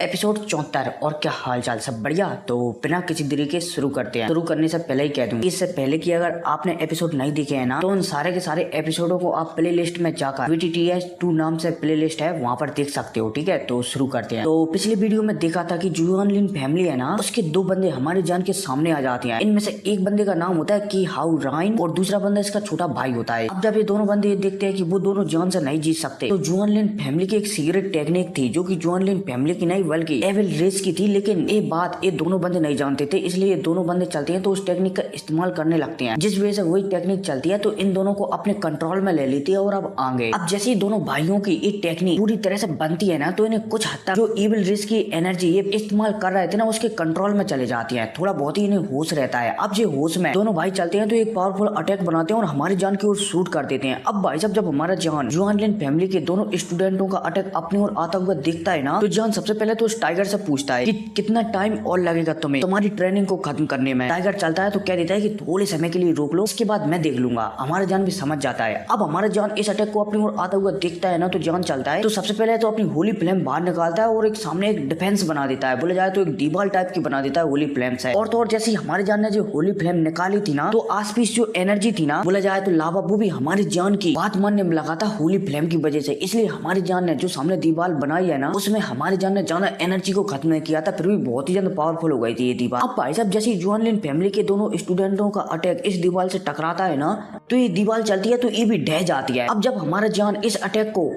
Episode 74। और क्या हाल चाल, सब बढ़िया। तो बिना किसी देरी के शुरू करते हैं। शुरू करने से पहले ही कह दूं, इससे पहले कि अगर आपने एपिसोड नहीं देखे हैं ना, तो उन सारे के सारे एपिसोडों को आप प्ले लिस्ट में जाकर VTTS2 नाम से प्ले लिस्ट है, वहाँ पर देख सकते हो। ठीक है, तो शुरू करते हैं। तो पिछली वीडियो में देखा था कि जुआन लिन फैमिली है ना, उसके दो बंदे हमारे जान के सामने आ जाते हैं। इनमें से एक बंदे का नाम होता है कि हाउ राइन और दूसरा बंदा इसका छोटा भाई होता है। अब जब ये दोनों बंदे देखते हैं कि वो दोनों जान से नहीं जीत सकते, तो जुआन लिन फैमिली की एक सीक्रेट टेक्निक थी, जो कि जुआन लिन फैमिली की नहीं बल्कि एविल रेस की थी। लेकिन ये बात ये दोनों बंदे नहीं जानते थे, इसलिए ये दोनों बंदे चलते हैं तो उस टेक्निक का इस्तेमाल करने लगते हैं। जिस वजह से वही टेक्निक चलती है तो इन दोनों को अपने कंट्रोल में ले लेती है और अब आगे। अब जैसे ही दोनों भाइयों की ये टेक्निक पूरी तरह से बनती है ना, तो इन्हें कुछ हद तक जो एविल रेस की एनर्जी ये इस्तेमाल कर रहे थे ना, उसके कंट्रोल में चले जाती है। थोड़ा बहुत ही इन्हें होश रहता है। अब ये होश में दोनों भाई चलते हैं तो एक पावरफुल अटैक बनाते हैं और हमारी जान की ओर शूट कर देते हैं। अब भाई साहब, जब हमारा जान जुआन लिन फैमिली के दोनों स्टूडेंटों का अटैक अपनी ओर आता हुआ दिखता है ना, तो जान सबसे पहले तो उस टाइगर से पूछता है कि कितना टाइम और लगेगा तुम्हें तुम्हारी ट्रेनिंग को खत्म करने में। टाइगर चलता है तो कह देता है कि थोड़े समय के लिए रोक लो, उसके बाद मैं देख लूंगा। हमारा जान भी समझ जाता है। अब हमारा जान इस अटैक को अपनी ओर आता हुआ देखता है ना, तो जान चलता है तो सबसे पहले तो अपनी होली फ्लेम बाहर निकालता है और एक सामने एक डिफेंस बना देता है। बोले जाए तो एक दीवार टाइप की बना देता है होली फ्लेम से। और तो और जैसे हमारे जान ने जो होली फ्लेम निकाली थी ना, तो आसपास जो एनर्जी थी ना, बोला जाए तो लावा, वो भी हमारी जान की बात मानने में लगा था होली फ्लेम की वजह से। इसलिए हमारी जान ने जो सामने दीवार बनाई है ना, उसमें हमारी जान ने ज्यादा एनर्जी को खत्म नहीं किया था, फिर भी बहुत ही ज्यादा पावरफुल हो गई थी ये दीवार। अब भाई साहब, जैसे जुआन लिन फैमिली के दोनों स्टूडेंटों का अटैक इस दीवार से टकराता है ना, तो ये दीवार चलती है तो ये भी ढह जाती है। अब जब हमारा जान इस अटैक को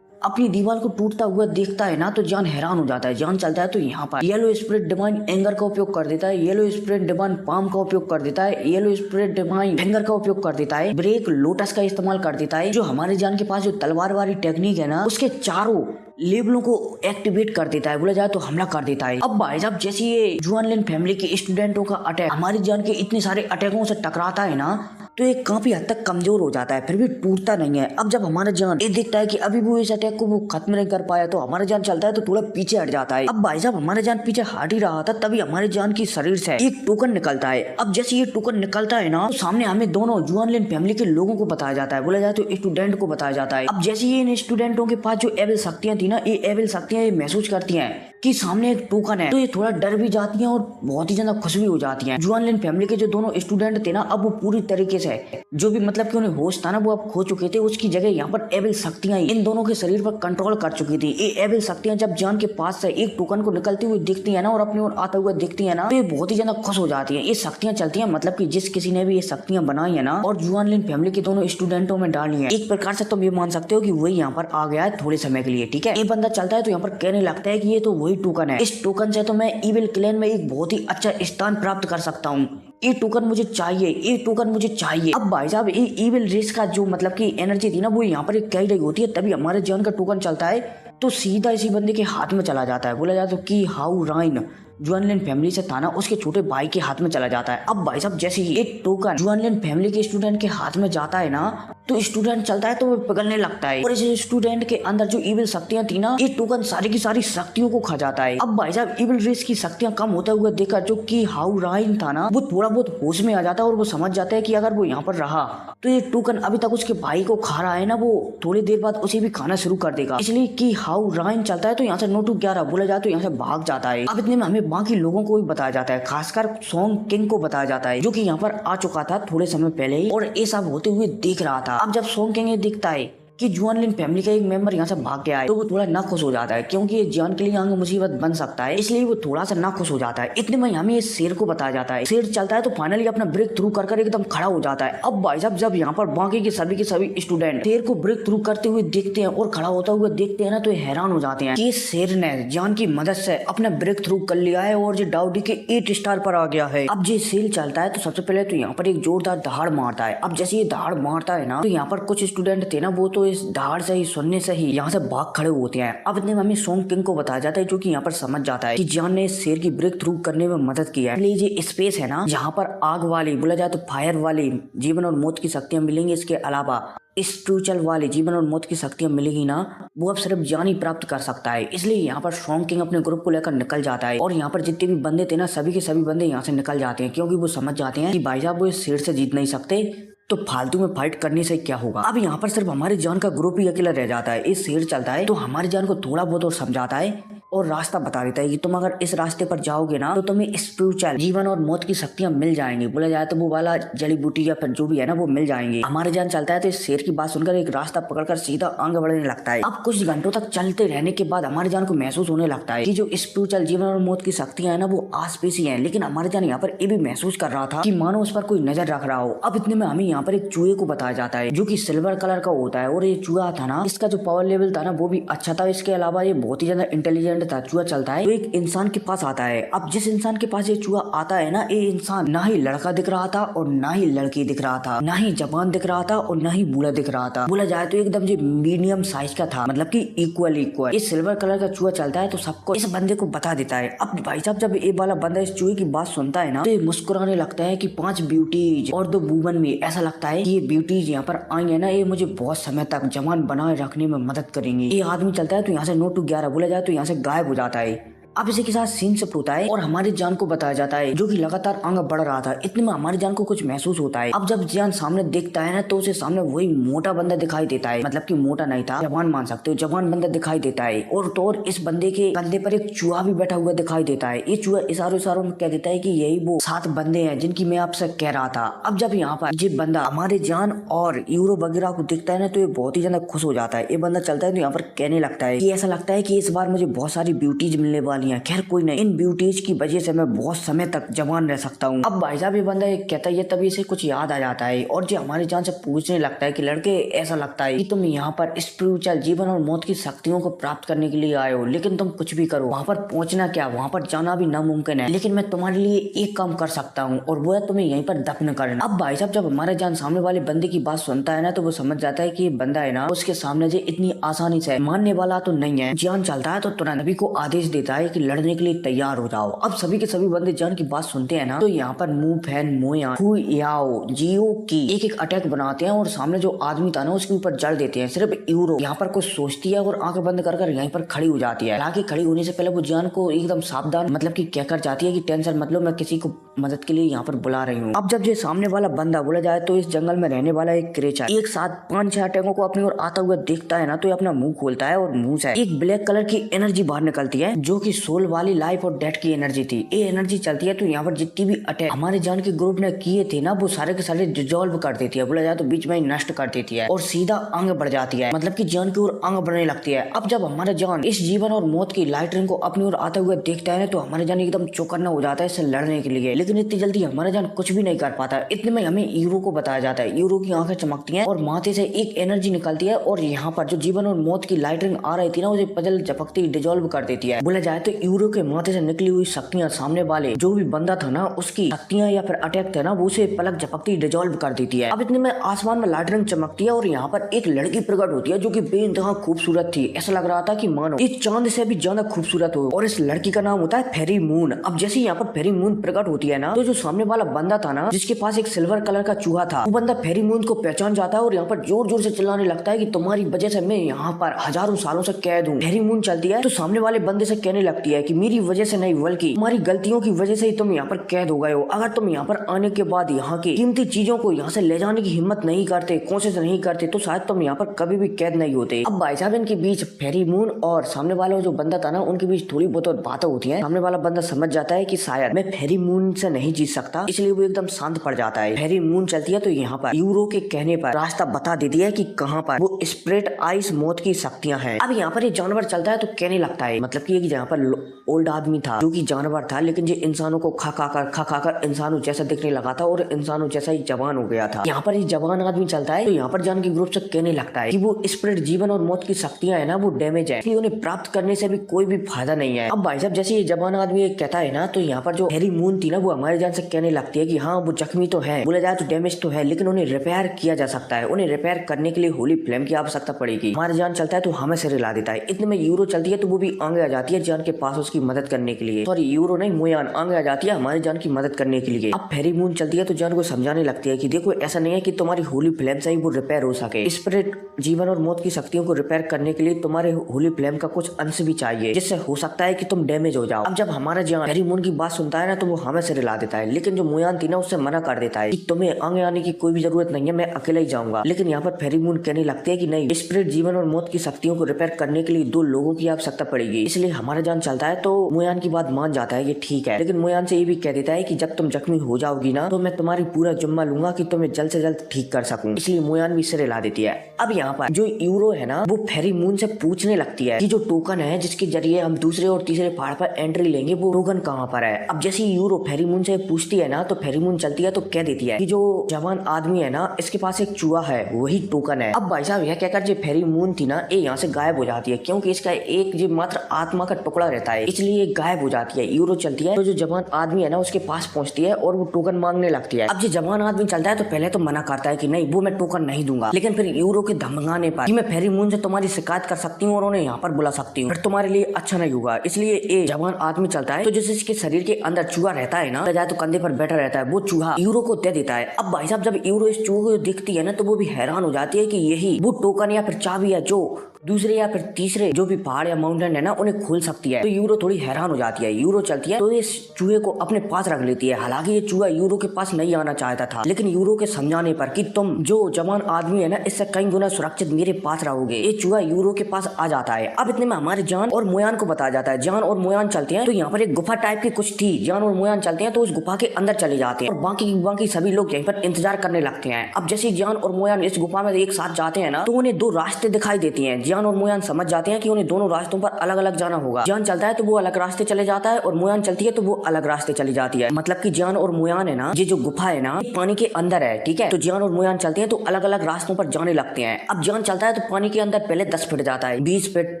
अपनी दीवार को टूटता हुआ देखता है ना, तो जान हैरान हो जाता है। जान चलता है तो यहाँ पर येलो स्पिरिट डिवाइन एंगर का उपयोग कर देता है, येलो स्पिरिट डिवाइन पाम का उपयोग कर देता है, येलो स्पिरिट डिवाइन फिंगर का उपयोग कर देता है, ब्रेक लोटस का इस्तेमाल कर देता है। जो हमारे जान के पास जो तलवार वाली टेक्निक है ना, उसके चारों लेवलों को एक्टिवेट कर देता है, बोला जाए तो हमला कर देता है। अब भाई साहब, जैसे ये जुआन लिन फैमिली के स्टूडेंटों का अटैक हमारी जान के इतने सारे अटैकों से टकराता है ना, तो ये काफी हद तक कमजोर हो जाता है, फिर भी टूटता नहीं है। अब जब हमारा जान ये देखता है कि अभी वो इस अटैक को वो खत्म नहीं कर पाया, तो हमारा जान चलता है तो थोड़ा पीछे हट जाता है। अब भाई साहब, हमारा जान पीछे हट ही रहा था, तभी हमारे जान की शरीर से एक टोकन निकलता है। अब जैसे ये टोकन निकलता है ना, तो सामने हमें दोनों जुआन लिन फैमिली के लोगों को बताया जाता है, बोला जाए तो स्टूडेंट को बताया जाता है। अब जैसे ये इन स्टूडेंटों के पास जो एविल शक्तियां थी ना, ये एविल शक्तियां ये महसूस करती हैं कि सामने एक टोकन है, तो ये थोड़ा डर भी जाती हैं और बहुत ही ज्यादा खुश भी हो जाती हैं। जुआन लिन फैमिली के जो दोनों स्टूडेंट थे ना, अब वो पूरी तरीके से जो भी मतलब कि उन्हें होश था ना, वो अब खो चुके थे। उसकी जगह यहाँ पर एविल शक्तियां इन दोनों के शरीर पर कंट्रोल कर चुकी थी। ये एविल शक्तियां जब जान के पास से एक टोकन को निकलती हुई दिखती है ना, और अपनी ओर आता हुआ दिखती है ना, तो ये बहुत ही ज्यादा खुश हो जाती है। ये शक्तियां चलती है मतलब कि जिस किसी ने भी ये शक्तियां बनाई है ना, और जुआन लिन फैमिली के दोनों स्टूडेंटों में डाली है, एक प्रकार से तुम ये मान सकते हो कि वही यहाँ पर आ गया है थोड़े समय के लिए। ठीक है, ये बंदा चलता है तो यहाँ पर कहने लगता है कि ये तो वही टोकन है, इस टोकन से तो मैं इविल क्लैन में एक बहुत ही अच्छा स्थान प्राप्त कर सकता हूँ। ये टोकन मुझे चाहिए, ये टोकन मुझे चाहिए। अब भाई साहब, ये इविल रेस का जो मतलब की एनर्जी थी ना, वो यहाँ पर एक कह रही होती है, तभी हमारे जान का टोकन चलता है तो सीधा इसी बंदे के हाथ में चला जाता है। बोला जाए तो कि हाउ राइन जुआन लिन फैमिली से था ना, उसके छोटे भाई के हाथ में चला जाता है। अब भाई साहब, जैसे ही एक टोकन जुआन लिन फैमिली के स्टूडेंट के हाथ में जाता है ना, तो स्टूडेंट चलता है तो वो पिघलने लगता है, और इस स्टूडेंट के अंदर जो इविल शक्तियां थी ना, ये टोकन सारी की सारी शक्तियों को खा जाता है। अब भाई साहब, इविल रेस की शक्तियां कम होता हुआ देखा जो कि हाउ राइन था ना, वो थोड़ा बहुत होश में आ जाता है और वो समझ जाता है कि अगर वो यहाँ पर रहा तो ये टोकन अभी तक उसके भाई को खा रहा है ना, वो थोड़ी देर बाद उसे भी खाना शुरू कर देगा। इसलिए कि हाउ राइन चलता है तो यहाँ से 9 to 11 बोला जाए तो यहाँ से भाग जाता है। अब इतने में हमें बाकी लोगों को भी बताया जाता है, खासकर सोंग किंग को बताया जाता है, जो कि यहाँ पर आ चुका था थोड़े समय पहले ही और ये सब होते हुए देख रहा था। अब जब सोंग किंग ये दिखता है कि जुआन लिन फैमिली का एक मेंबर यहाँ से भाग गया है, तो वो थोड़ा ना खुश हो जाता है, क्योंकि ये जान के लिए आगे मुसीबत बन सकता है, इसलिए वो थोड़ा सा ना खुश हो जाता है। इतने में हमें ये शेर को बताया जाता है। शेर चलता है तो फाइनली अपना ब्रेक थ्रू कर एकदम खड़ा हो जाता है। अब भाई साहब, जब यहाँ पर बाकी के सभी स्टूडेंट शेर को ब्रेक थ्रू करते हुए देखते हैं और खड़ा होता हुआ देखते हैं ना, तो हैरान हो जाते हैं कि शेर ने जान की मदद से अपना ब्रेक थ्रू कर लिया है और जो डाउडी के 8 स्टार पर आ गया है। अब जो सेल चलता है तो सबसे पहले तो यहाँ पर एक जोरदार दहाड़ मारता है। अब जैसे ये दहाड़ मारता है ना, तो यहाँ पर कुछ स्टूडेंट थे ना, वो तो इस दहाड़ से सुनने से ही यहाँ से भाग खड़े होते हैं। अब इतने में हमें सोंग किंग को बताया जाता है, जो कि यहाँ पर समझ जाता है कि जान ने शेर की ब्रेक थ्रू करने में मदद की है। इसलिए ये स्पेस है ना, जहाँ पर आग वाली बोला जाए तो फायर वाली जीवन और मौत की शक्तियां मिलेंगी, इसके अलावा स्पिरिचुअल वाली जीवन और मौत की शक्तियां मिलेगी ना, वो अब सिर्फ जान ही प्राप्त कर सकता है। इसलिए यहाँ पर सोंग किंग अपने ग्रुप को लेकर निकल जाता है और यहाँ पर जितने भी बंदे थे ना, सभी के सभी बंदे यहाँ से निकल जाते हैं, क्योंकि वो समझ जाते हैं कि भाई साहब वो इस शेर से जीत नहीं सकते, तो फालतू में फाइट करने से क्या होगा। अब यहाँ पर सिर्फ हमारी जान का ग्रुप ही अकेला रह जाता है। इस शेर चलता है तो हमारी जान को थोड़ा बहुत और समझाता है और रास्ता बता देता है कि तुम अगर इस रास्ते पर जाओगे ना तो तुम्हें स्पिरिचुअल जीवन और मौत की शक्तियां मिल जाएंगी। बोला जाए तो वो वाला जड़ी बूटी या फिर जो भी है ना वो मिल जाएंगी। हमारे जान चलता है तो इस शेर की बात सुनकर एक रास्ता पकड़कर सीधा आगे बढ़ने लगता है। अब कुछ घंटों तक चलते रहने के बाद हमारे जान को महसूस होने लगता है कि जो स्पिरिचुअल जीवन और मौत की शक्तियां है ना वो आस पास ही है। लेकिन हमारे जान यहाँ पर ये भी महसूस कर रहा था कि मानो उस पर कोई नजर रख रहा हो। अब इतने में हमें यहाँ पर एक चूहे को बताया जाता है जो कि सिल्वर कलर का होता है। और ये चूहा था ना, इसका जो पावर लेवल था ना वो भी अच्छा था। इसके अलावा ये बहुत ही ज्यादा इंटेलिजेंट था। चूहा चलता है तो एक इंसान के पास आता है। अब जिस इंसान के पास ये चूहा आता है ना, ये इंसान ना ही लड़का दिख रहा था और ना ही लड़की दिख रहा था, ना ही जवान दिख रहा था और ना ही बूढ़ा दिख रहा था। बोला जाए तो एकदम जो मीडियम साइज का था, मतलब कि इक्वल। ये सिल्वर कलर का चूहा चलता है तो सबको इस बंदे को बता देता है। अब भाई साहब जब ये वाला बंदा इस चूहे की बात सुनता है ना तो ये मुस्कुराने लगता है कि 5 ब्यूटीज और 2 वुमन में ऐसा लगता है कि ये ब्यूटीज यहाँ पर आई है ना, ये मुझे बहुत समय तक जवान बनाए रखने में मदद करेंगी। ये आदमी चलता है तो यहाँ से 9 to 11 बोला जाए तो यहाँ से गायब हो जाता है। अब इसी के साथ सीन शिफ्ट होता है और हमारी जान को बताया जाता है जो कि लगातार आगे बढ़ रहा था। इतने में हमारी जान को कुछ महसूस होता है। अब जब जान सामने देखता है ना तो उसे सामने वही मोटा बंदा दिखाई देता है, मतलब कि मोटा नहीं था, जवान मान सकते हो, जवान बंदा दिखाई देता है। और तो और इस बंदे के कंधे पर एक चूहा भी बैठा हुआ दिखाई देता है। ये चूहा इशारों में कह देता है कि यही वो 7 बंदे हैं जिनकी मैं आपसे कह रहा था। अब जब यहाँ पर ये बंदा हमारे जान और यूरो वगैरह को दिखता है ना तो ये बहुत ही ज्यादा खुश हो जाता है। ये बंदा चलता है तो यहाँ पर कहने लगता है कि ऐसा लगता है कि इस बार मुझे बहुत सारी ब्यूटीज मिलने वाली है। खैर कोई नहीं, इन ब्यूटीज की वजह से मैं बहुत समय तक जवान रह सकता हूँ। अब भाई साहब ये बंदा कहता है, तभी इसे कुछ याद आ जाता है और जो हमारी जान से पूछने लगता है कि लड़के ऐसा लगता है कि तुम यहाँ पर स्पिरिचुअल जीवन और मौत की शक्तियों को प्राप्त करने के लिए आए हो, लेकिन तुम कुछ भी करो, वहाँ पर पहुंचना क्या, वहाँ पर जाना भी नामुमकिन है, लेकिन मैं तुम्हारे लिए एक काम कर सकता हूँ और वो है तुम्हें यहीं पर दफन करना। अब भाई साहब जब हमारा जान सामने वाले बंदे की बात सुनता है ना तो वो समझ जाता है कि ये बंदा है ना उसके सामने जो इतनी आसानी से मानने वाला तो नहीं है। जान चलता है तो तुरंत नबी को आदेश देता है कि लड़ने के लिए तैयार हो जाओ। अब सभी के सभी बंदे जान की बात सुनते हैं ना तो यहाँ पर मुंह फैन मोया फू याओ जियो की एक अटैक बनाते हैं और सामने जो आदमी था ना उसके ऊपर जड़ देते हैं। सिर्फ यूरो यहाँ पर कुछ सोचती है और आंखें बंद कर यहीं पर खड़ी हो जाती है। हालांकि खड़ी होने से पहले वो जान को एकदम सावधान मतलब कि कहकर जाती है कि टेंशन मत लो, मैं किसी को मदद के लिए यहाँ पर बुला रही हूँ। अब जब ये सामने वाला बंदा बोला जाए तो इस जंगल में रहने वाला एक क्रेचर एक साथ 5-6 अटैकों को अपनी ओर आता हुआ देखता है ना तो ये अपना मुंह खोलता है और मुंह से एक ब्लैक कलर की एनर्जी बाहर निकलती है जो कि सोल वाली लाइफ और डेथ की एनर्जी थी। ये एनर्जी चलती है तो यहाँ पर जितनी भी अटैक हमारे जान के ग्रुप ने किए थे ना वो सारे के सारे डिजोल्व कर देती है। बोला जाए तो बीच में ही नष्ट कर देती है और सीधा आगे बढ़ जाती है, मतलब कि जान की ओर आगे बढ़ने लगती है। अब जब हमारा जान इस जीवन और मौत की लाइट रिंग को अपनी ओर आते हुए देखता है ना तो हमारा जान एकदम चौकन्ना हो जाता है इससे लड़ने के लिए, लेकिन इतनी जल्दी हमारा जान कुछ भी नहीं कर पाता। इतने में हमें यूरो को बताया जाता है। यूरो की आंखें चमकती हैं और माथे से एक एनर्जी निकलती है और यहाँ पर जो जीवन और मौत की लाइट रिंग आ रही थी ना उसे पजल झपकती डिजोल्व कर देती है। बोला जाए तो यूरो के माथे से निकली हुई शक्तियां सामने वाले जो भी बंदा था ना उसकी शक्तियां या फिर अटैक थे ना वो उसे पलक झपकती डिजोल्व कर देती है। अब इतने में आसमान में लाइट रिंग चमकती है और यहाँ पर एक लड़की प्रकट होती है जो कि बेइंतहा खूबसूरत थी। ऐसा लग रहा था कि मानो इस चांद से भी ज्यादा खूबसूरत हो और इस लड़की का नाम होता है फेरी मून। अब जैसे यहाँ पर फेरी मून प्रकट होती है ना तो जो सामने वाला बंदा था ना जिसके पास एक सिल्वर कलर का चूहा था वो बंदा फेरी मून को पहचान जाता है और यहाँ पर जोर जोर से चिल्लाने लगता है कि तुम्हारी वजह से मैं यहाँ पर हजारों सालों से कैद हूँ। फेरी मून चलती है तो सामने वाले बंदे से कहने लगती है कि मेरी वजह से नहीं बल्कि तुम्हारी गलतियों की वजह से ही तुम यहाँ पर कैद हो गए हो। अगर तुम यहाँ पर आने के बाद यहाँ की कीमती चीजों को यहाँ से ले जाने की हिम्मत नहीं करते, कोशिश नहीं करते तो शायद तुम यहाँ पर कभी भी कैद नहीं होते। अब भाई साहब इनके बीच फेरी मून और सामने वाला जो बंदा था ना उनके बीच थोड़ी बहुत बातें होती है। सामने वाला बंदा समझ जाता है कि शायद मैं फेरी मून से नहीं जीत सकता, इसलिए वो एकदम शांत पड़ जाता है। फेरी मून चलती है तो यहाँ पर यूरो के कहने पर रास्ता बता देती है कि कहाँ पर वो स्प्रेड आइस मौत की शक्तियां हैं। अब यहाँ पर ये जानवर चलता है तो कहने लगता है, मतलब कि यहाँ पर ओल्ड आदमी था जो कि जानवर था लेकिन ये इंसानों को खा कर इंसानों जैसा दिखने लगा था और इंसानों जैसा ही जवान हो गया था। यहाँ पर ये जवान आदमी चलता है तो यहाँ पर जान के ग्रुप से कहने लगता है कि वो स्प्रेड जीवन और मौत की शक्तियां है ना वो डैमेज है, इसलिए उन्हें प्राप्त करने से भी कोई भी फायदा नहीं है। अब भाई साहब जैसे ये जवान आदमी कहता है ना तो यहाँ पर जो हैरी मून थी ना वो हमारे जान से कहने लगती है कि हाँ वो जख्मी तो है, बोला जाए तो डैमेज तो है, लेकिन उन्हें रिपेयर किया जा सकता है। उन्हें रिपेयर करने के लिए होली फ्लेम की आवश्यकता पड़ेगी। हमारा जान चलता है तो हमें से रिला देता है। इतने में यूरो चलती है तो वो भी आगे आ जाती है जान के पास उसकी मदद करने के लिए। सॉरी यूरो नहीं मोयान आगे आ जाती है हमारे जान की मदद करने के लिए। अब फेरी मून चलती है तो जान को समझाने लगती है कि देखो ऐसा नहीं है कि तुम्हारी होली फ्लेम से ही वो रिपेयर हो सके। स्पिरिट जीवन और मौत की शक्तियों को रिपेयर करने के लिए तुम्हारे होली फ्लेम का कुछ अंश भी चाहिए जिससे हो सकता है कि तुम डैमेज हो जाओ। अब जब हमारा जान फेरी मून की बात सुनता है ना तो वो हमें से रिला देता है, लेकिन जो मोयान थी ना उससे मना कर देता है कि तुम्हें आगे आने की कोई भी जरूरत नहीं है, मैं अकेला ही जाऊंगा। लेकिन यहाँ पर फेरी मून कहने लगती है कि नहीं, स्पिरिट जीवन और मौत की शक्तियों को रिपेयर करने के लिए 2 लोगों की आवश्यकता पड़ेगी, इसलिए हमारा जान मोयान चलता है तो मोयान की बात मान जाता है कि ठीक है, लेकिन मोयान से ये भी कह देता है कि जब तुम जख्मी हो जाओगी ना तो मैं तुम्हारी पूरा जिम्मा लूंगा कि तुम्हें जल्द से जल्द ठीक कर सकूं। इसलिए मोयान भी सिर हिला देती है। अब यहाँ पर जो यूरो है ना वो फेरी मून से पूछने लगती है कि जो टोकन है जिसके जरिए हम दूसरे और तीसरे पहाड़ पर एंट्री लेंगे वो टोकन कहाँ पर है। अब जैसे यूरो फेरी मून से पूछती है ना तो फेरी मून चलती है तो कह देती है कि जो जवान आदमी है ना इसके पास एक चूहा है वही टोकन है। अब भाई साहब यह कहकर जो फेरी मून थी ना ये यहाँ से गायब हो जाती है क्योंकि इसका एक जो मात्र आत्मा का टुकड़ा रहता है इसलिए ये गायब हो जाती है। यूरो चलती है तो जो जवान आदमी है ना उसके पास पहुंचती है और वो टोकन मांगने लगती है। अब जो जवान आदमी चलता है तो पहले तो मना करता है कि नहीं वो मैं टोकन नहीं दूंगा, लेकिन फिर यूरो के धमकाने पर कि मैं फेरी मून से तुम्हारी शिकायत कर सकती हूँ और उन्हें यहाँ पर बुला सकती हूँ, फिर तुम्हारे लिए अच्छा नहीं होगा। इसलिए ये जवान आदमी चलता है तो जैसे इसके शरीर के अंदर चूहा रहता है ना जाए तो कंधे पर बैठा रहता है वो चूहा यूरो को दे देता है। अब भाई साहब जब यूरो इस चूहे को दिखती है ना तो वो भी हैरान हो जाती है कि यही वो टोकन या फिर चाबी है जो दूसरे या फिर तीसरे जो भी पहाड़ या माउंटेन है ना उन्हें खोल सकती है। तो यूरो थोड़ी हैरान हो जाती है। यूरो चलती है तो इस चूहे को अपने पास रख लेती है। हालांकि ये चूहा यूरो के पास नहीं आना चाहता था, लेकिन यूरो के समझाने पर कि तुम जो जवान आदमी है ना इससे कई गुना सुरक्षित मेरे पास रहोगे, ये चूहा यूरो के पास आ जाता है। अब इतने में हमारे जान और मोयान को बताया जाता है। जान और मोयान चलते हैं तो यहाँ पर एक गुफा टाइप की कुछ थी। जान और मोयान चलते हैं तो उस गुफा के अंदर चले जाते हैं और बाकी सभी लोग यहीं पर इंतजार करने लगते हैं। अब जैसे जान और मोयान इस गुफा में एक साथ जाते हैं ना तो उन्हें दो रास्ते दिखाई देती हैं। जान और मोयान समझ जाते हैं कि उन्हें दोनों रास्तों पर अलग अलग जाना होगा। जान चलता है तो वो अलग रास्ते चले जाता है और मोयान चलती है तो वो अलग रास्ते चली जाती है। मतलब कि जान और मोयान है ना ये जो गुफा है ना पानी के अंदर है, ठीक है। तो जान और मोयान चलते हैं तो अलग अलग रास्तों पर जाने लगते हैं। अब जान चलता है तो पानी के अंदर पहले 10 फीट जाता है, 20 फीट,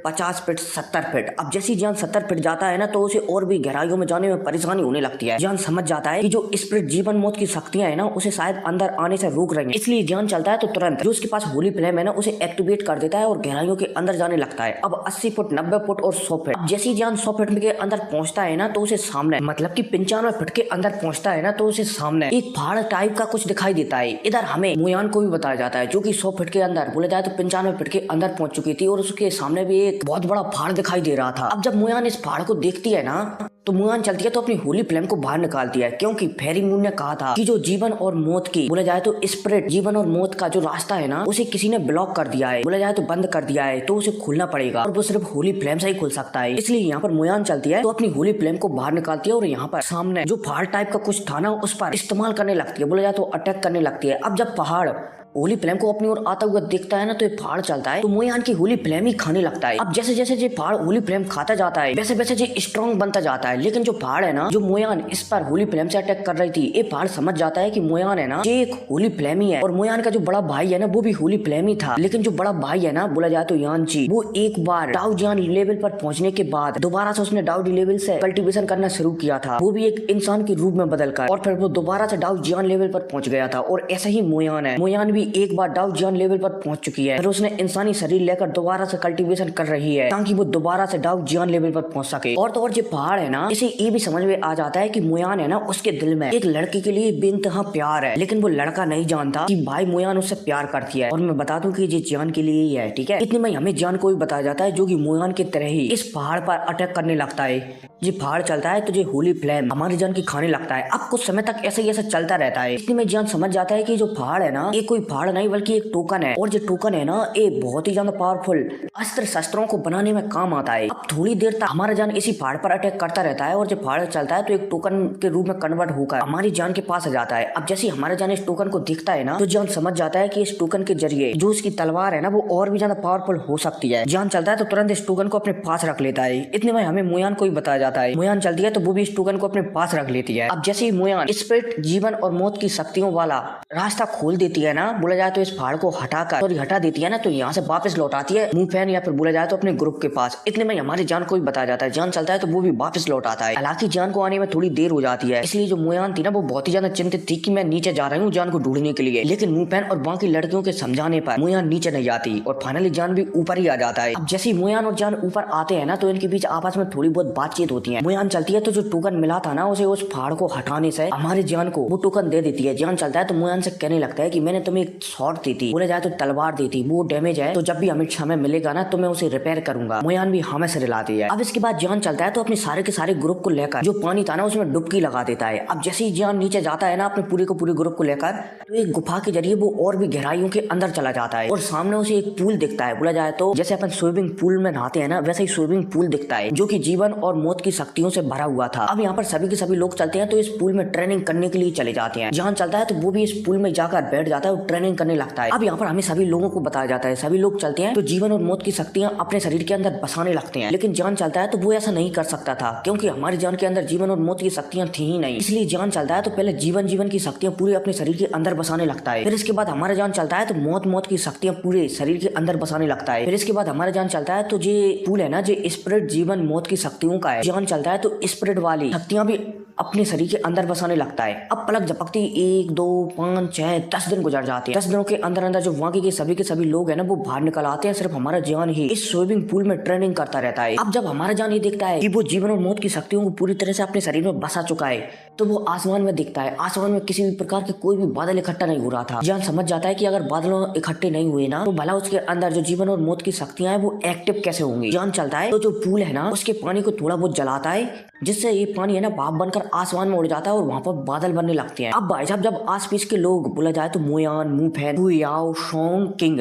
50 फीट, 70 फीट। अब जैसे जान 70 फीट जाता है ना तो उसे और भी गहराइयों में जाने में परेशानी होने लगती है। जान समझ जाता है कि जो स्पिरिट जीवन मौत की शक्तियां है ना उसे शायद अंदर आने से रोक रही है। इसलिए जान चलता है तो तुरंत जो उसके पास होली फ्लेम है ना उसे एक्टिवेट कर देता है और गहराइयों के अंदर जाने लगता है। अब 80 फुट, 90 फुट और 100 फीट। जैसे जान 100 फीट के अंदर पहुंचता है ना तो उसे सामने मतलब कि 95 फीट के अंदर पहुंचता है ना तो उसे सामने एक पहाड़ टाइप का कुछ दिखाई देता है। इधर हमें मोयान को भी बताया जाता है जो कि 100 फीट के अंदर बोले जाए तो 95 फीट के अंदर पहुंच चुकी थी और उसके सामने भी एक बहुत बड़ा पहाड़ दिखाई दे रहा था। अब जब मोयान इस पहाड़ को देखती है ना तो मोयान चलती है तो अपनी होली फ्लेम को बाहर निकालती है क्योंकि फेरी मून ने कहा था कि जो जीवन और मौत की बोला जाए तो स्पिरिट जीवन और मौत का जो रास्ता है ना उसे किसी ने ब्लॉक कर दिया है, बोला जाए तो बंद कर दिया है, तो उसे खोलना पड़ेगा और वो सिर्फ होली फ्लेम से ही खुल सकता है। इसलिए यहाँ पर मोयान चलती है तो अपनी होली फ्लेम को बाहर निकालती है और यहाँ पर सामने जो पहाड़ टाइप का कुछ था ना उस पर इस्तेमाल करने लगती है, बोला जाए तो अटैक करने लगती है। अब जब पहाड़ होली फ्लेम को अपनी ओर आता हुआ देखता है ना तो ये पहाड़ चलता है तो मोयान की होली फ्लेम ही खाने लगता है। अब जैसे जैसे ये पहाड़ होली फ्लेम खाता जाता है वैसे वैसे ये स्ट्रॉन्ग बनता जाता है। लेकिन जो पहाड़ है ना जो मोयान इस पर होली फ्लेम से अटैक कर रही थी ये पहाड़ समझ जाता है कि मोयान है ना ये एक होली फ्लेम ही है और मोयान का जो बड़ा भाई है ना वो भी होली फ्लेम ही था। लेकिन जो बड़ा भाई है ना बोला जाए तो यानची वो एक बार डाउ जियान लेवल पर पहुंचने के बाद दोबारा से उसने डाउ लेवल से कल्टीवेशन करना शुरू किया था, वो भी एक इंसान के रूप में बदलकर, और फिर वो दोबारा से डाउ जियान लेवल पर पहुंच गया था। और ऐसा ही मोयान है, मोयान भी एक बार डाउ जियान लेवल पर पहुंच चुकी है, फिर उसने इंसानी शरीर लेकर दोबारा से कल्टीवेशन कर रही है ताकि वो दोबारा से डाउ जियान लेवल पर पहुंच सके। और तो और जो पहाड़ है ना इसे ये भी समझ में आ जाता है कि मोयान है ना उसके दिल में एक लड़की के लिए बेइंतहा प्यार है, लेकिन वो लड़का नहीं जानता कि भाई मोयान उससे प्यार करती है। और मैं बता दूं कि ये जान के लिए ही है, ठीक है। इतने में हमें जान को भी बताया जाता है जो कि मोयान की तरह ही इस पहाड़ पर अटैक करने लगता है। ये पहाड़ चलता है तो ये होली फ्लेम हमारी जान की खाने लगता है। अब कुछ समय तक ऐसा ही ऐसा चलता रहता है। इतने में जान समझ जाता है कि जो पहाड़ है ना ये कोई पहाड़ नहीं बल्कि एक टोकन है, और जो टोकन है ना ये बहुत ही ज्यादा पावरफुल अस्त्र शस्त्रों को बनाने में काम आता है। अब थोड़ी देर तक हमारा जान इसी पहाड़ पर अटैक करता रहता है और जब पहाड़ चलता है तो एक टोकन के रूप में कन्वर्ट होकर हमारी जान के पास आ जाता है। अब जैसे हमारा जान इस टोकन को दिखता है ना तो जान समझ जाता है कि इस टोकन के जरिए जो उसकी तलवार है ना वो और भी ज्यादा पावरफुल हो सकती है। जान चलता है तो तुरंत इस टोकन को अपने पास रख लेता है। इतने में हमें मोयान को भी बताया जाता है। मोयान चलती है तो वो भी इस टोकन को अपने पास रख लेती है। अब जैसे ही मोयान स्पिरिट जीवन और मौत की शक्तियों वाला रास्ता खोल देती है ना, बोला जाए तो इस पहाड़ को हटा देती है ना, तो यहाँ से वापस लौट आती है मुंहफेन या फिर बोला जाए तो अपने ग्रुप के पास। इतने में हमारी जान को भी बताया जाता है। जान चलता है तो वो भी वापस लौट आता है। हालांकि जान को आने में थोड़ी देर हो जाती है, इसलिए जो मोयान थी ना वो बहुत ही ज्यादा चिंतित थी कि मैं नीचे जा रही हूँ जान को ढूंढने के लिए। लेकिन मुंहफेन और बाकी लड़कियों के समझाने पर मोयान नीचे नहीं आती और फाइनली जान भी ऊपर ही आ जाता है। अब जैसे मोयान और जान ऊपर आते हैं ना तो इनके बीच आपस में थोड़ी बहुत बातचीत होती है। मोयान चलती है तो जो टोकन मिला था ना उसे उस पहाड़ को हटाने से हमारी जान को वो टोकन दे देती है। जान चलता है तो मोयान से कहने लगता है कि मैंने तुम्हें एक शॉर्ट देती, बोला जाए तो तलवार देती, वो डैमेज है तो जब भी हमें समय मिलेगा ना तो मैं उसे रिपेयर करूंगा। मोयान भी हमें से रिलाती है। अब इसके बाद जियान चलता है तो अपने सारे के सारे ग्रुप को लेकर जो पानी था ना उसमें डुबकी लगा देता है। अब जैसे ही जियान नीचे जाता है ना अपने पूरे को पूरे ग्रुप को लेकर, तो एक गुफा के जरिए वो और भी गहराइयों के अंदर चला जाता है और सामने उसे एक पूल दिखता है। बोला जाए तो जैसे अपन स्विमिंग पूल में नहाते हैं ना वैसे ही स्विमिंग पूल दिखता है जो कि जीवन और मौत की शक्तियों से भरा हुआ था। अब यहाँ पर सभी के सभी लोग चलते हैं तो इस पूल में ट्रेनिंग करने के लिए चले जाते हैं। जियान चलता है तो वो भी इस पूल में जाकर बैठ जाता है और ट्रेनिंग करने लगता है। अब यहाँ पर हमें सभी लोगों को बताया जाता है, सभी लोग चलते हैं तो जीवन और मौत की शक्तियां अपने शरीर के अंदर बसाने लगते हैं। लेकिन जियान चलता है तो वो ऐसा नहीं कर सकता था क्योंकि हमारे जान के अंदर जीवन और मौत की शक्तियां थी ही नहीं। इसलिए जियान चलता है तो पहले जीवन की शक्तियां पूरे अपने शरीर के अंदर बसाने लगता है। फिर इसके बाद हमारा जान चलता है तो मौत की शक्तियां पूरे शरीर के अंदर बसाने लगता है। फिर इसके बाद हमारा जान चलता है तो ये पूल है ना जो स्पिरिट जीवन मौत की शक्तियों का है। जान चलता है तो स्पिरिट वाली शक्तियां भी अपने शरीर के अंदर बसाने लगता है। अब पलक झपकती 1 2 5 6 10 दिन गुजर जाते हैं। 10 दिनों के अंदर अंदर जो वहाँ के सभी लोग हैं ना वो बाहर निकल आते हैं। सिर्फ हमारा जान ही इस स्विमिंग पूल में ट्रेनिंग करता रहता है। अब जब हमारा जान ये देखता है कि वो जीवन और मौत की शक्तियों को पूरी तरह से अपने शरीर में बसा चुका है तो वो आसमान में दिखता है। आसमान में किसी भी प्रकार के कोई भी बादल इकट्ठा नहीं हो रहा था। जान समझ जाता है कि अगर बादलों इकट्ठे नहीं हुए ना तो भला उसके अंदर जो जीवन और मौत की शक्तियां हैं वो एक्टिव कैसे होंगी। जान चलता है तो जो पूल है ना उसके पानी को थोड़ा बहुत जलाता है जिससे ये पानी है ना भाप बनकर आसमान में उड़ जाता है और वहाँ पर बादल बनने लगते हैं। अब भाई साहब जब आस पास के लोग बोला जाए तो मोयान, मुफैन, हुयाओ, शोंग किंग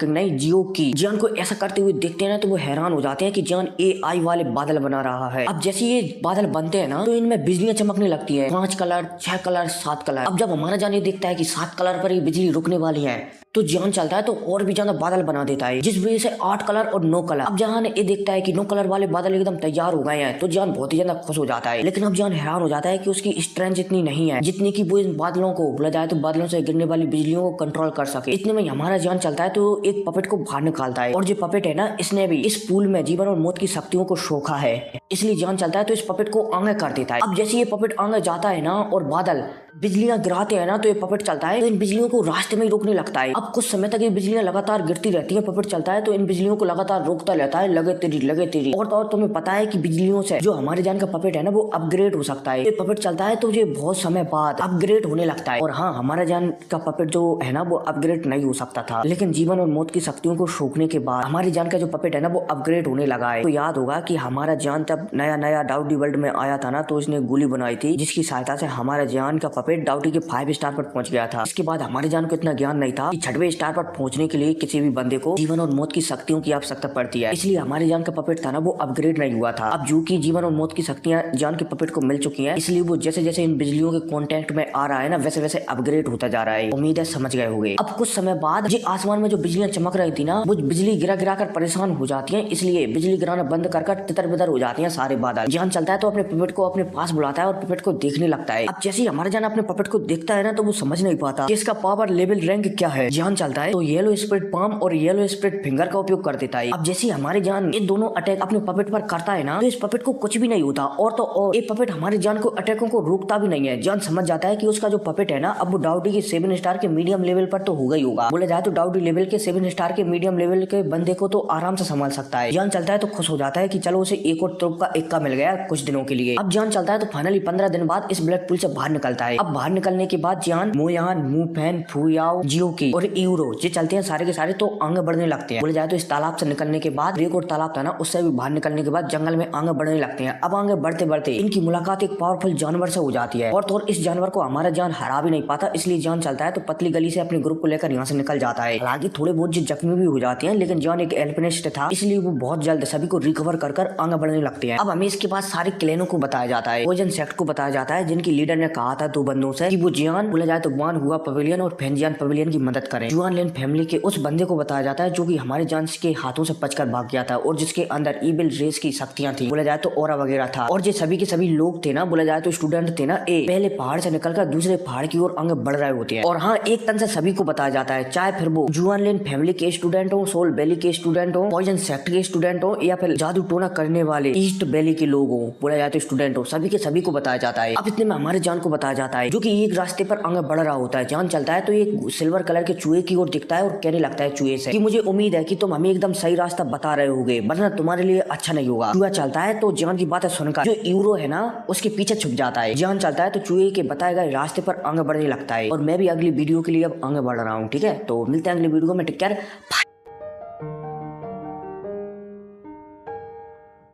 नहीं जियो की जियान को ऐसा करते हुए देखते हैं ना तो वो हैरान हो जाते हैं कि जियान AI वाले बादल बना रहा है। अब जैसे ये बादल बनते हैं ना तो इनमें बिजलियां चमकने लगती है, 5 कलर 6 कलर 7 कलर। अब जब हमारा जान ये देखता है कि 7 कलर पर ये बिजली रुकने वाली है तो जान चलता है तो और भी ज्यादा बादल बना देता है जिस वजह से 8 कलर और 9 कलर। अब जान ये देखता है कि 9 कलर वाले बादल एकदम तैयार हो गए हैं तो जान बहुत ही ज्यादा खुश हो जाता है। लेकिन अब जान हैरान हो जाता है कि उसकी स्ट्रेंथ इतनी नहीं है जितनी की वो इन बादलों को बोला जाए तो बादलों से गिरने वाली बिजलियों को कंट्रोल कर सके। इतने में हमारा जान चलता है तो एक पपेट को बाहर निकालता है और जो पपेट है ना इसने भी इस पूल में जीवन और मौत की शक्तियों को सोखा है। इसलिए जान चलता है तो इस पपेट को आगे कर देता है। अब जैसे ये पपेट आगे जाता है ना और बादल बिजलियां गिराते हैं ना तो ये पपेट चलता है तो इन बिजलियों को रास्ते में ही रोकने लगता है। अब कुछ समय तक ये बिजलियां लगातार गिरती रहती है, पपेट चलता है तो इन बिजलियों को लगातार रोकता रहता है, लगे तेरी। और तो और तुम्हें पता है कि बिजलियों से जो हमारे जान का पपेट है ना वो अपग्रेड हो सकता है। ये पपेट चलता है तो ये बहुत समय बाद अपग्रेड होने लगता है। और हाँ हमारा जान का पपेट जो है ना वो अपग्रेड नहीं हो सकता था, लेकिन जीवन और मौत की शक्तियों को सोखने के बाद हमारी जान का जो पपेट है ना वो अपग्रेड होने लगा है। तो याद होगा कि हमारा जान तब नया डाउटी वर्ल्ड में आया था ना तो उसने गोली बनाई थी जिसकी सहायता से हमारा जान का पपेट डाउटी के 5 स्टार पर पहुंच गया था। इसके बाद हमारे जान को इतना ज्ञान नहीं था कि 6वें स्टार पर पहुंचने के लिए किसी भी बंदे को जीवन और मौत की शक्तियों की आवश्यकता पड़ती है। इसलिए हमारे जान का पपेट था ना वो अपग्रेड नहीं हुआ था। अब जो कि जीवन और मौत की शक्तियां जान के पपेट को मिल चुकी हैं इसलिए वो जैसे जैसे इन बिजलियों के कांटेक्ट में आ रहा है ना वैसे वैसे अपग्रेड होता जा रहा है। उम्मीद है समझ गए होंगे। अब कुछ समय बाद जो आसमान में जो बिजलियां चमक रही थी ना वो बिजली गिरा कर परेशान हो जाती है, इसलिए बिजली गिराना बंद कर तितर बितर हो जाती है सारे बादल। जान चलता है तो अपने पपेट को अपने पास बुलाता है और पपेट को देखने लगता है। अब जैसे ही हमारा जान अपने पपेट को देखता है ना तो वो समझ नहीं पाता कि इसका पावर लेवल रैंक क्या है। जान चलता है तो येलो स्पिरिट पाम और येलो स्पिरिट फिंगर का उपयोग कर देता है। अब जैसे हमारे जान ये दोनों अटैक अपने पपेट पर करता है ना तो इस पपेट को कुछ भी नहीं होता और तो और ये पपेट हमारे जान को अटैकों को रोकता भी नहीं है। जान समझ जाता है कि उसका जो पपेट है ना अब वो डाउटी के 7 स्टार के मीडियम लेवल पर तो होगा ही होगा। बोला जाए तो डाउटी लेवल के 7 स्टार के मीडियम लेवल के बंदे को तो आराम से संभाल सकता है। जान चलता है तो खुश हो जाता है कि चलो उसे एक और तोप का इक्का मिल गया कुछ दिनों के लिए। अब जान चलता है तो फाइनली 15 दिन बाद इस ब्लड पूल से बाहर निकलता है। अब बाहर निकलने के बाद जान मोयान, मुफैन, फुयाओ, जियो की और यूरो ये चलते हैं सारे के सारे तो आगे बढ़ने लगते हैं। बोले जाए तो इस तालाब से निकलने के बाद एक और तालाब था ना उससे भी बाहर निकलने के बाद जंगल में आगे बढ़ने लगते हैं। अब आगे बढ़ते बढ़ते इनकी मुलाकात एक पावरफुल जानवर से हो जाती है और तो और इस जानवर को हमारा जान हरा भी नहीं पाता, इसलिए जान चलता है तो पतली गली से अपने ग्रुप को लेकर यहाँ से निकल जाता है। हालांकि थोड़े बहुत जख्मी भी हो जाते हैं लेकिन जान एक एल्पिनिस्ट था इसलिए वो बहुत जल्द सभी को रिकवर कर आगे बढ़ने लगते हैं। अब हमें इसके बाद सारे क्लेनों को बताया जाता है, पॉइजन सेक्ट को बताया जाता है जिनकी लीडर ने कहा था 2 बंदों से कि वो जियान बोला जाए तो वान हुआ पवेलियन और फेंजियान पवेलियन की मदद करें। जुआन लेन फैमिली के उस बंदे को बताया जाता है जो कि हमारे जान के हाथों से बचकर भाग गया था और जिसके अंदर ईविल रेस की शक्तियां थी, बोला जाए तो ऑरा वगैरह था। और जो सभी के सभी लोग थे ना बोला जाए तो स्टूडेंट थे ना पहले पहाड़ से निकलकर दूसरे पहाड़ की ओर आगे बढ़ रहे होते हैं। और हाँ एक तन से सभी को बताया जाता है चाहे फिर वो जुआन लेन फैमिली के स्टूडेंट हो, सोल वैली के स्टूडेंट हो, पॉइजन सेक्ट के स्टूडेंट हो या फिर जादू टोना करने वाले ईस्ट वैली के लोग हो, बोला जाए तो स्टूडेंट हो, सभी के सभी को बताया जाता है। अब इतने में हमारे जान को बताया जाता है जो कि एक रास्ते पर आगे बढ़ रहा होता है। जान चलता है तो एक सिल्वर कलर के चूहे की ओर दिखता है और कहने लगता है चूहे से कि मुझे उम्मीद है कि तुम हमें एकदम सही रास्ता बता रहे होगे वरना तुम्हारे लिए अच्छा नहीं होगा। चूहा चलता है तो जान की बातें सुन सुनकर जो यूरो है ना उसके पीछे छुप जाता है। जान चलता है तो चूहे के बताए गए रास्ते पर आगे बढ़ने लगता है। और मैं भी अगली वीडियो के लिए अब आगे बढ़ रहा हूँ। ठीक है, तो मिलते हैं अगली वीडियो में। Take care.